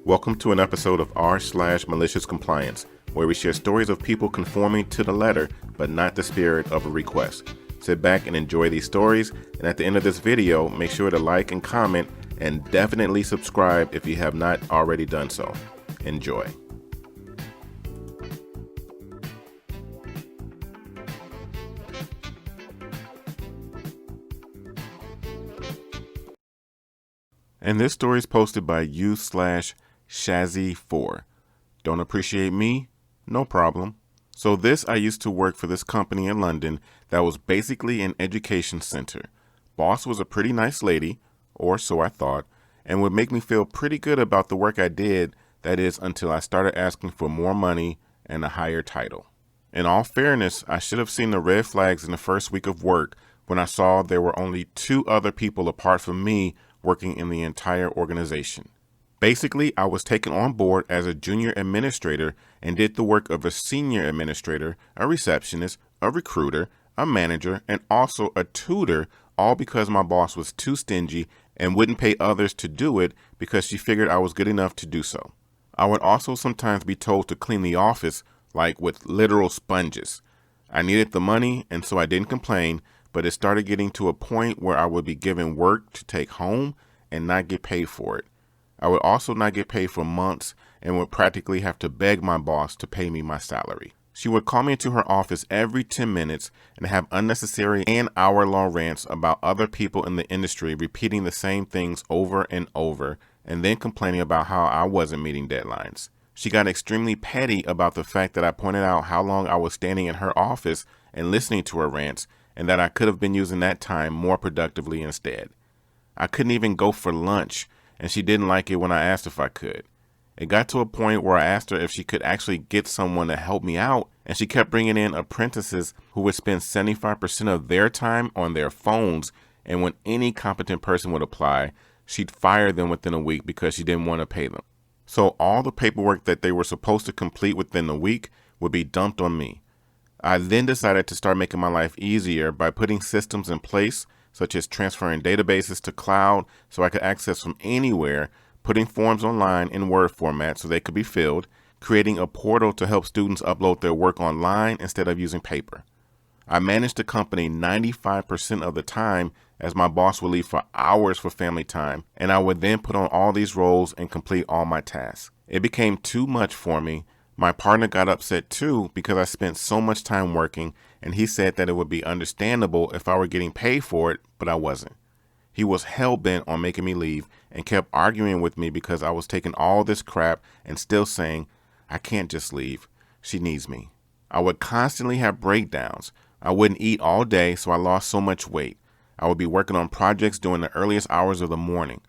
Welcome to an episode of r/malicious compliance, where we share stories of people conforming to the letter, but not the spirit of a request. Sit back and enjoy these stories, and at the end of this video, make sure to like and comment, and definitely subscribe if you have not already done so. Enjoy. And this story is posted by u/Shazzy4. Don't appreciate me? No problem. So I used to work for this company in London that was basically an education center. Boss was a pretty nice lady, or so I thought, and would make me feel pretty good about the work I did, that is, until I started asking for more money and a higher title. In all fairness, I should have seen the red flags in the first week of work when I saw there were only 2 other people apart from me working in the entire organization. Basically, I was taken on board as a junior administrator and did the work of a senior administrator, a receptionist, a recruiter, a manager, and also a tutor, all because my boss was too stingy and wouldn't pay others to do it because she figured I was good enough to do so. I would also sometimes be told to clean the office, like with literal sponges. I needed the money, and so I didn't complain, but it started getting to a point where I would be given work to take home and not get paid for it. I would also not get paid for months and would practically have to beg my boss to pay me my salary. She would call me into her office every 10 minutes and have unnecessary and hour-long rants about other people in the industry repeating the same things over and over, and then complaining about how I wasn't meeting deadlines. She got extremely petty about the fact that I pointed out how long I was standing in her office and listening to her rants, and that I could have been using that time more productively instead. I couldn't even go for lunch, and she didn't like it when I asked if I could. It got to a point where I asked her if she could actually get someone to help me out, and she kept bringing in apprentices who would spend 75% of their time on their phones, and when any competent person would apply, she'd fire them within a week because she didn't want to pay them. So all the paperwork that they were supposed to complete within a week would be dumped on me. I then decided to start making my life easier by putting systems in place, such as transferring databases to cloud so I could access from anywhere, putting forms online in Word format so they could be filled, creating a portal to help students upload their work online instead of using paper. I managed the company 95% of the time, as my boss would leave for hours for family time, and I would then put on all these roles and complete all my tasks. It became too much for me. My partner got upset too because I spent so much time working, and he said that it would be understandable if I were getting paid for it, but I wasn't. He was hell-bent on making me leave and kept arguing with me because I was taking all this crap and still saying, I can't just leave. She needs me. I would constantly have breakdowns. I wouldn't eat all day, so I lost so much weight. I would be working on projects during the earliest hours of the morning.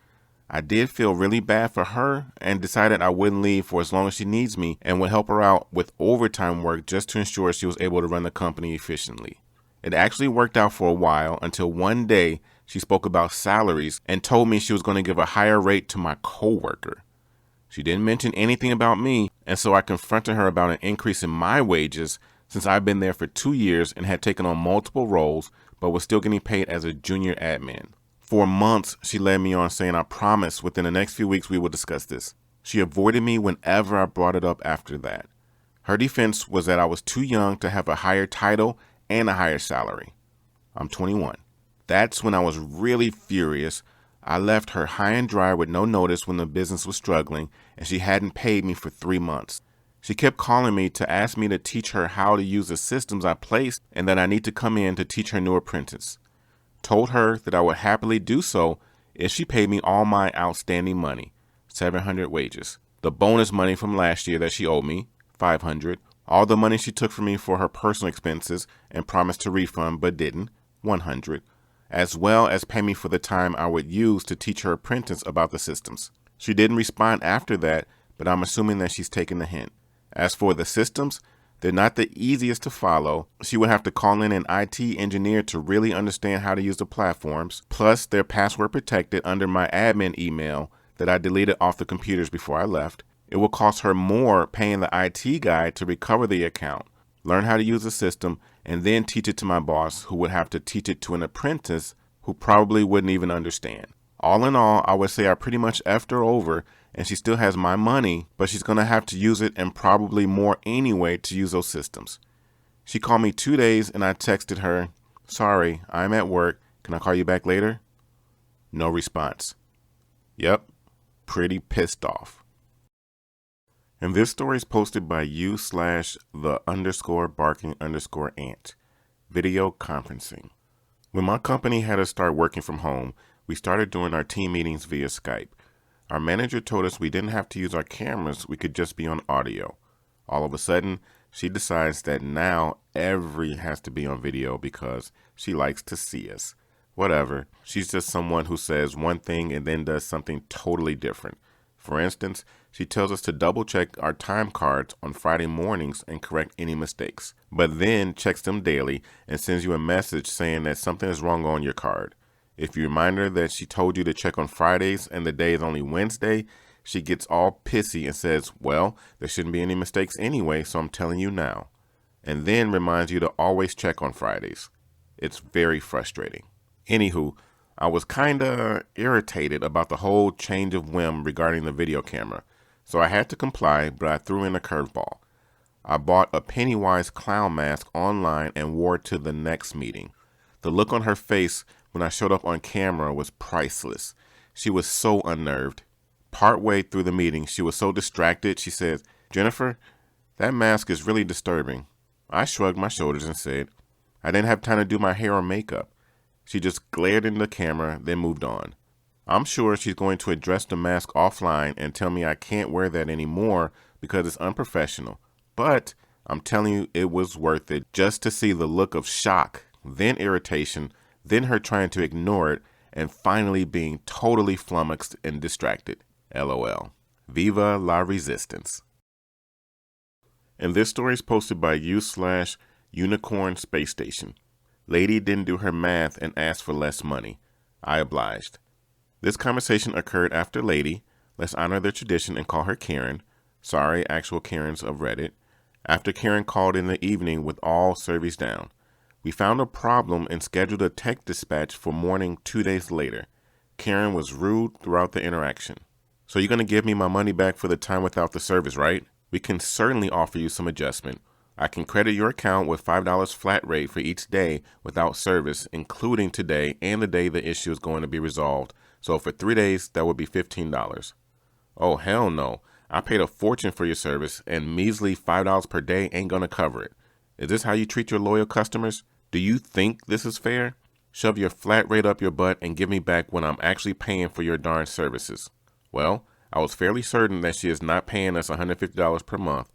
I did feel really bad for her and decided I wouldn't leave for as long as she needs me and would help her out with overtime work just to ensure she was able to run the company efficiently. It actually worked out for a while until one day she spoke about salaries and told me she was going to give a higher rate to my coworker. She didn't mention anything about me, and so I confronted her about an increase in my wages since I've been there for 2 years and had taken on multiple roles but was still getting paid as a junior admin. For months, she led me on saying I promised within the next few weeks we would discuss this. She avoided me whenever I brought it up after that. Her defense was that I was too young to have a higher title and a higher salary. I'm 21. That's when I was really furious. I left her high and dry with no notice when the business was struggling, and she hadn't paid me for 3 months. She kept calling me to ask me to teach her how to use the systems I placed and that I need to come in to teach her new apprentice. Told her that I would happily do so if she paid me all my outstanding money, 700 wages, the bonus money from last year that she owed me, 500, all the money she took from me for her personal expenses and promised to refund but didn't, 100, as well as pay me for the time I would use to teach her apprentice about the systems. She didn't respond after that, but I'm assuming that she's taken the hint. As for the systems, they're not the easiest to follow. She would have to call in an IT engineer to really understand how to use the platforms. Plus, they're password protected under my admin email that I deleted off the computers before I left. It will cost her more paying the IT guy to recover the account, learn how to use the system, and then teach it to my boss, who would have to teach it to an apprentice who probably wouldn't even understand. All in all, I would say I pretty much effed her over and she still has my money, but she's going to have to use it and probably more anyway to use those systems. She called me 2 days and I texted her, "Sorry, I'm at work. Can I call you back later?" No response. Yep, pretty pissed off. And this story is posted by u/the_barking_ant. Video conferencing. When my company had us start working from home, we started doing our team meetings via Skype. Our manager told us we didn't have to use our cameras, we could just be on audio. All of a sudden, she decides that now every has to be on video because she likes to see us. Whatever, she's just someone who says one thing and then does something totally different. For instance, she tells us to double check our time cards on Friday mornings and correct any mistakes, but then checks them daily and sends you a message saying that something is wrong on your card. If you remind her that she told you to check on Fridays and the day is only Wednesday, she gets all pissy and says, "Well, there shouldn't be any mistakes anyway, so I'm telling you now." And then reminds you to always check on Fridays. It's very frustrating. Anywho, I was kinda irritated about the whole change of whim regarding the video camera, so I had to comply, but I threw in a curveball. I bought a Pennywise clown mask online and wore it to the next meeting. The look on her face when I showed up on camera was priceless. She was so unnerved. Partway through the meeting, she was so distracted, she said, "Jennifer, that mask is really disturbing." I shrugged my shoulders and said, "I didn't have time to do my hair or makeup." She just glared into the camera, then moved on. I'm sure she's going to address the mask offline and tell me I can't wear that anymore because it's unprofessional. But I'm telling you, it was worth it just to see the look of shock, then irritation, then her trying to ignore it, and finally being totally flummoxed and distracted. LOL. Viva la resistance. And this story is posted by u/unicorn space station. Lady didn't do her math and asked for less money. I obliged. This conversation occurred after Lady, let's honor the tradition and call her Karen. Sorry, actual Karens of Reddit. After Karen called in the evening with all service down. We found a problem and scheduled a tech dispatch for morning 2 days later. Karen was rude throughout the interaction. "So you're going to give me my money back for the time without the service, right? We can certainly offer you some adjustment. I can credit your account with $5 flat rate for each day without service, including today and the day the issue is going to be resolved. So for 3 days, that would be $15. "Oh, hell no. I paid a fortune for your service, and measly $5 per day ain't going to cover it. Is this how you treat your loyal customers? Do you think this is fair? Shove your flat rate up your butt and give me back when I'm actually paying for your darn services." Well, I was fairly certain that she is not paying us $150 per month.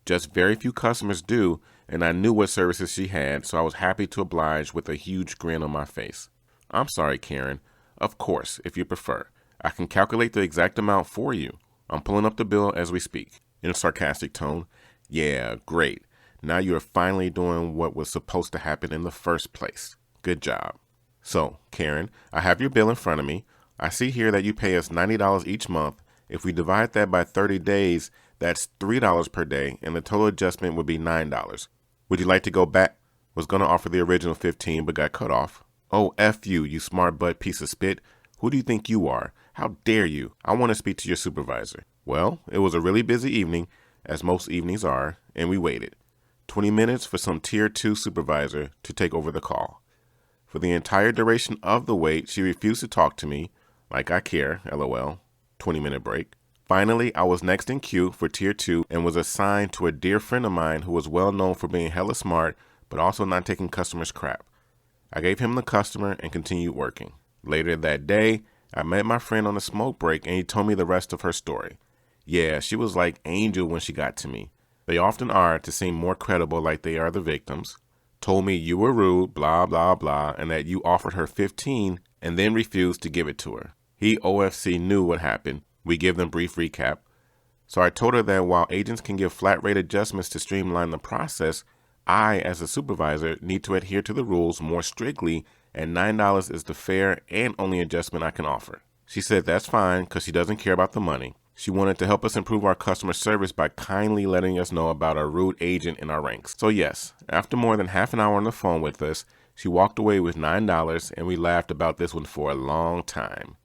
Just very few customers do, and I knew what services she had, so I was happy to oblige with a huge grin on my face. "I'm sorry, Karen. Of course, if you prefer, I can calculate the exact amount for you. I'm pulling up the bill as we speak." In a sarcastic tone, "Yeah, great. Now you're finally doing what was supposed to happen in the first place. Good job." "So, Karen, I have your bill in front of me. I see here that you pay us $90 each month. If we divide that by 30 days, that's $3 per day, and the total adjustment would be $9. Would you like to go back?" Was going to offer the original 15, but got cut off. "Oh, F you, you smart butt piece of spit. Who do you think you are? How dare you? I want to speak to your supervisor." Well, it was a really busy evening, as most evenings are, and we waited. 20 minutes for some Tier 2 supervisor to take over the call. For the entire duration of the wait, she refused to talk to me, like I care, LOL. 20-minute break. Finally, I was next in queue for Tier 2 and was assigned to a dear friend of mine who was well known for being hella smart, but also not taking customers' crap. I gave him the customer and continued working. Later that day, I met my friend on a smoke break and he told me the rest of her story. Yeah, she was like Angel when she got to me. They often are to seem more credible, like they are the victims. Told me you were rude, blah, blah, blah, and that you offered her 15 and then refused to give it to her. He, OFC, knew what happened. We give them brief recap. So I told her that while agents can give flat rate adjustments to streamline the process, I, as a supervisor, need to adhere to the rules more strictly, and $9 is the fair and only adjustment I can offer. She said that's fine because she doesn't care about the money. She wanted to help us improve our customer service by kindly letting us know about a rude agent in our ranks. So yes, after more than half an hour on the phone with us, she walked away with $9 and we laughed about this one for a long time.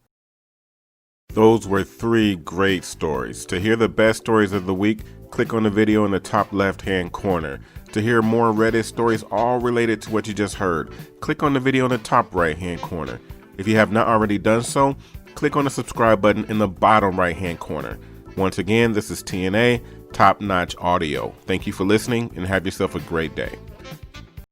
Those were 3 great stories. To hear the best stories of the week, click on the video in the top left-hand corner. To hear more Reddit stories all related to what you just heard, click on the video in the top right-hand corner. If you have not already done so, click on the subscribe button in the bottom right-hand corner. Once again, this is TNA, Top Notch Audio. Thank you for listening and have yourself a great day.